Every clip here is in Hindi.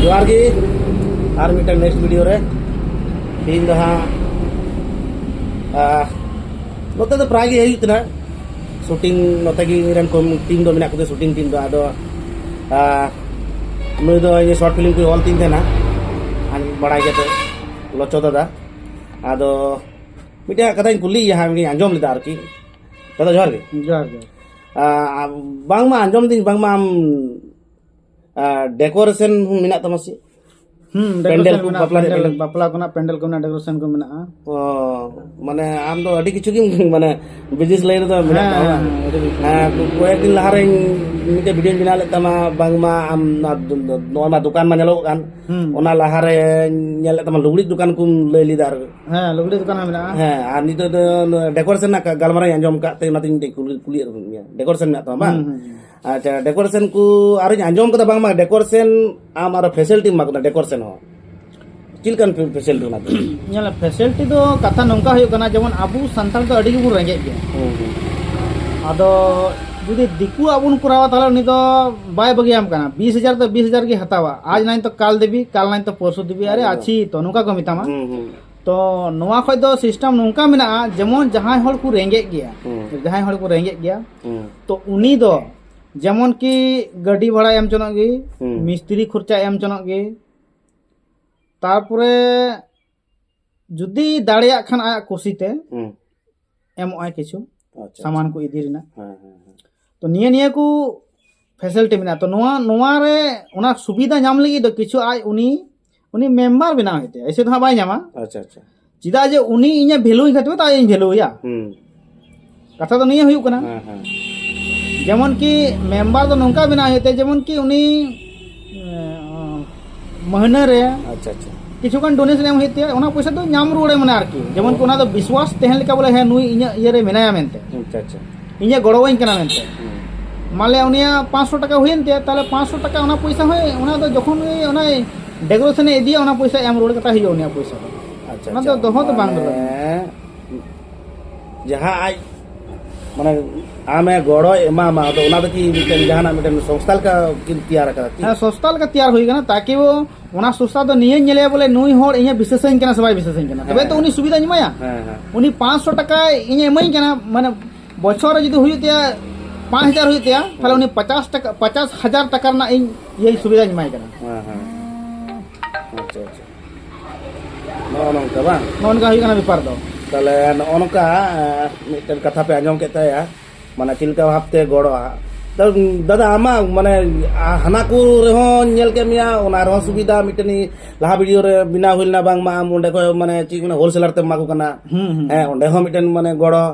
जोहार गे और मिट्टे नेक्स्ट वीडियो रे तीन दो हाँ नोते तो प्राय गे हुई तना शूटिंग नोते गे रेन को टीम दो मिना को शूटिंग टीम दो आदो नुई दो ये शॉर्ट फिल्म को ऑल तीन थे ना आन बड़ा के तो लोचो दादा आदो मिट्टे कथा कुली यहाँ मिट्टे अंजोम लेता आरकी दादा जोहार गे जोहार bang ma anjom din bang ma am decoration minat tamasi pendel ko bapla ko na pendel ko na decoration ko mena mane am do adi kichu gi mane business lain do minat koek din lahare mite video bina le tama bang ma am no ma dukan ma nyalo kan ona lahare nyale tama lugdi dukan kum le lidar lugdi dukan mena ar nito decoration na galmara anjom ka te nating kuli decoration na tama अच्छा डेकोरेशन को आर आंजम कदा बांग मा डेकोरेशन आमार फैसिलिटी मा कदा डेकोरेशन हो चिलकन फैसिलिटी ना नेला फैसिलिटी दो कथा नंका हुयो कना जेमन आबू संताल तो अडी गु रेंगे गया आदो जुदी दिकु आबुन कुरावा ताला उनी तो बाय बगियाम कना 20000 तो 20000 की हतावा आज नाइन तो काल देबी काल नाइन तो परसो देबी अरे आछि तो नुका को मितामा तो नोवा खय दो सिस्टम नुका मिना जेमन जहां हल को रेंगे गया जहां हल को रेंगे गया तो उनी दो जेमन की गाड़ी भाड़ा एम चनक गे मिस्त्री खर्चा एम चनक गे तारपरे जुदी दाड़िया खान आया कुसीते एम आय किछु सामान को इदी रिना तो निये निये को फैसिलिटी मिना तो नोवा रे उना सुविधा नाम लगी दो किछु आय उनी मेंबर बिना हेते ऐसे तो बाय नामा अच्छा अच्छा चिदा जे उनी इnya वैल्यू खतबे ता इन वैल्यू या कथा तो नहीं हुई कना जेमन की मेंबर तो नौका बिना होते जेमन की उनी महीने रे अच्छा अच्छा किछु कान डोनेशन एम होते ओना पैसा तो नाम रुड़े माने आरकी जेमन को ओना तो विश्वास तेहन लेका बोले है नुई इnya ये रे मेनाया मेनते अच्छा अच्छा इnya गड़ोवइन कना मेनते माले उनिया 500 टाका होइनते ताले 500 टाका ओना पैसा होय ओना तो जखन ओना डेकोरेशन एदिया ओना पैसा एम रुड़ कता हियो ओनिया पैसा अच्छा ओना तो दोहो तो बांग दो जहां आज माने आमे गड़ो एमा मा तो ओना तो की मिटन जहाना मिटन संस्थाल का तैयार करा हां संस्थाल का तैयार होई गना ताकि वो ओना संस्था तो निये नेले बोले नुई होड़ इnya विशेषण कना सबाई विशेषण कना तबे तो उनी सुविधा निमाया उनी 500 टाका इnya एमई कना माने बछर जदी हुइतिया 5000 हुइतिया ताले उनी 50 टाका 50000 टाका ना इन ये सुविधा निमाय कना अच्छा अच्छा नोनका बा नोनका हुई कना व्यापार दो ताले नोनका मिटन कथा पे आंजम केता या माने चिलका भाबते गड़ो तो दादा आमा माने हाना को रेहो नेल के मिया ओना रो सुविधा मिटनी लहा वीडियो रे बिना होइलना बांग मा ओंडे को माने ची माने होलसेलर ते माको कना ओंडे हो मिटन माने गड़ो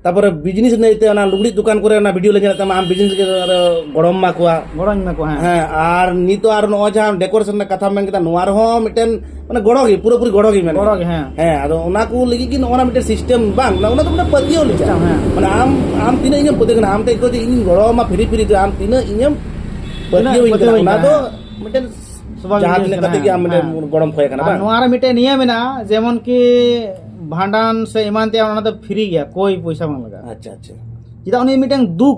तापर बिजनेस नैते ओना लुगड़ी दुकान करे ना वीडियो ले जते आम बिजनेस के गड़म मा को आर नी तो आर नो जा डेकोरेशन ना कथा में केता नोआर हो मिटन माने गड़ो गे पूरी गड़ो गे माने गड़ो गे आदो ओना को लगी कि ओना मिटन सिस्टम बांग ओना तो माने पतियो ले जा माने आम तिने इने पते ना आम ते तो इन गड़ो मा फ्री आम तिने इने पतियो ओना तो मिटन जहां तिने कते कि आम मिटन गड़म खोय कना बा नोआर मिटन नियम ना जेमन की भांडान से ईमान ते ओना तो फ्री गया कोई पैसा मा लगा अच्छा अच्छा चिदा उनी मिटन दुख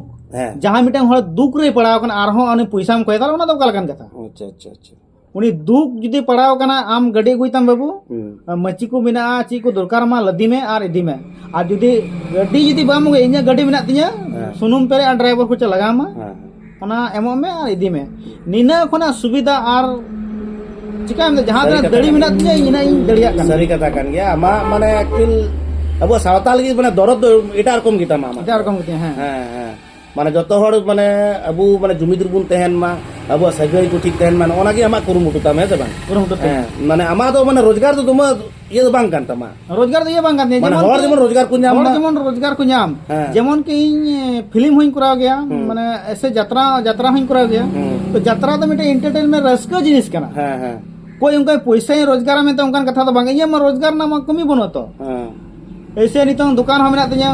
जहां मिटन हर दुख रे पड़ाव कन आरहो उनी पैसा म कोयदा ओना तो कालकन कथा अच्छा अच्छा अच्छा उनी दुख जुदी पड़ाव कना आम गडी गुइतम बाबू मची को बिना ची को दरकार मा लदी में आर इदी में आ जुदी गडी जुदी बाम गे इnya गडी बिना तिया सुनुम पेरे आ ड्राइवर को चलागा मा ओना एमो में आर इदी में निना खोना सुविधा आर चिका हम जहां दड़ी मिना तिया इना इन दड़िया कन सरी कथा कन गया मा माने एक्चुअल अब सावताल की माने दरद एटा रकम गिता मा एटा रकम गिता हां माने जतो हड़ माने अबु माने जुमिदुर बुन तहन मा अबु सगई को ठीक तहन माने ओना की आमा कुरुमुटु तमे से बांग कुरुमुटु माने आमा तो माने रोजगार तो तुम ये तो बांग कान तमा रोजगार तो ये बांग कान जेमन हर जेमन रोजगार को नाम जेमन रोजगार को नाम जेमन की फिल्म होइन करा गया माने ऐसे यात्रा होइन करा गया तो यात्रा तो मिटे एंटरटेनमेंट रसका जिनिस कना हां हां कोई उनका पैसा रोजगार में तो उनका कथा तो बांग ये मा रोजगार ना मा कमी बनो तो ऐसे नितों दुकान हम मेना तिया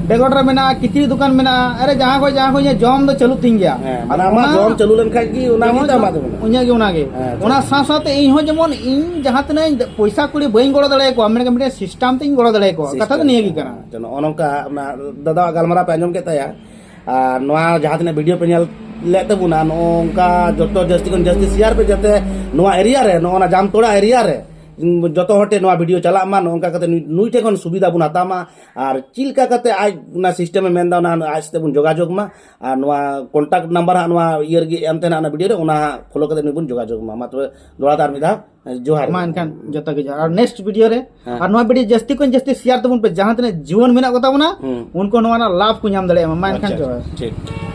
डेकोरेटर मेना किचरी दुकान मेना अरे जहां को जम दो चलू तीन गया माने आमा जम चलू लन खाय की ओना की दामा दो उना गे ओना साथ इन हो जेमन इन जहां तने पैसा कुड़ी बइन गड़ो दड़े को हमने मिटे सिस्टम ते गड़ो दड़े को कथा तो नहीं की करा जनो ओनका दादा गलमरा पे अंजम केता या ᱟᱨ ᱱᱚᱣᱟ ᱡᱟᱦᱟᱸ ᱛᱤᱱᱟᱹᱜ ᱵᱷᱤᱰᱤᱭᱳ ᱯᱮ ᱧᱮᱞ ᱞᱮᱫ ᱛᱟᱵᱚᱱᱟ ᱱᱚᱝᱠᱟ ᱡᱚᱛᱚ ᱡᱟᱹᱥᱛᱤ ᱠᱷᱚᱱ ᱡᱟᱹᱥᱛᱤ শেয়ার ᱯᱮ ᱡᱟᱛᱮ ᱱᱚᱣᱟ ᱮᱨᱤᱭᱟ ᱨᱮ ᱱᱚᱜᱼᱚ ᱡᱟᱢᱛᱚᱲᱟ ᱮᱨᱤᱭᱟ ᱨᱮ ᱡᱚᱛᱚ ᱦᱚᱲ ᱴᱷᱮᱱ ᱱᱚᱣᱟ ᱵᱷᱤᱰᱤᱭᱳ ᱪᱟᱞᱟᱜ ᱢᱟ ᱱᱚᱝᱠᱟ ᱠᱟᱛᱮ ᱱᱩᱭ ᱴᱷᱮᱱ ᱠᱷᱚᱱ ᱥᱩᱵᱤᱫᱷᱟ ᱵᱚᱱ ᱦᱟᱛᱟᱣ ᱢᱟ ᱟᱨ ᱪᱮᱫ ᱞᱮᱠᱟ ᱠᱟᱛᱮ ᱟᱡ ᱚᱱᱟ ᱥᱤᱥᱴᱮᱢᱮ ᱢᱮᱱᱫᱟ ᱚᱱᱟ ᱟᱡ ᱥᱟᱛᱮ ᱵᱚᱱ ᱡᱳᱜᱟᱡᱳᱜᱽ ᱢᱟ ᱟᱨ ᱱᱚᱣᱟ ᱠᱚᱱᱴᱟᱠᱴ ᱱᱟᱢᱵᱟᱨ ᱦᱟᱸᱜ ᱱᱚᱣᱟ ᱤᱭᱟᱹ ᱨᱮᱜᱮ ᱮᱢ ᱛᱟᱦᱮᱱᱟ ᱚᱱᱟ ᱵᱷᱤᱰᱤᱭᱳ ᱨᱮ ᱚᱱᱟ ᱦᱟᱸᱜ ᱯᱷᱚᱞᱳ ᱠᱟᱛᱮ ᱱᱩᱭ ᱵᱚᱱ ᱡᱳᱜᱟᱡᱳᱜᱽ ᱢᱟ ᱛᱚᱵᱮ ᱫᱚᱲᱟ ᱛᱮ ᱟᱨ ᱢᱤᱫ ᱫᱷᱟᱣ ᱡᱚᱦᱟᱨ ᱢᱟ ᱮᱱᱠᱷᱟᱱ ᱡᱚᱛᱚ ᱜᱮ ᱡᱚᱦᱟᱨ ᱟᱨ ᱱᱮक्स्ट वीडियो रे और नवा वीडियो जस्ती को जस्ती शेयर तबन पे जहां तने जीवन मेना को ताबना उनको नवा लाभ को नाम दड़े मा एनखान जॉय ठीक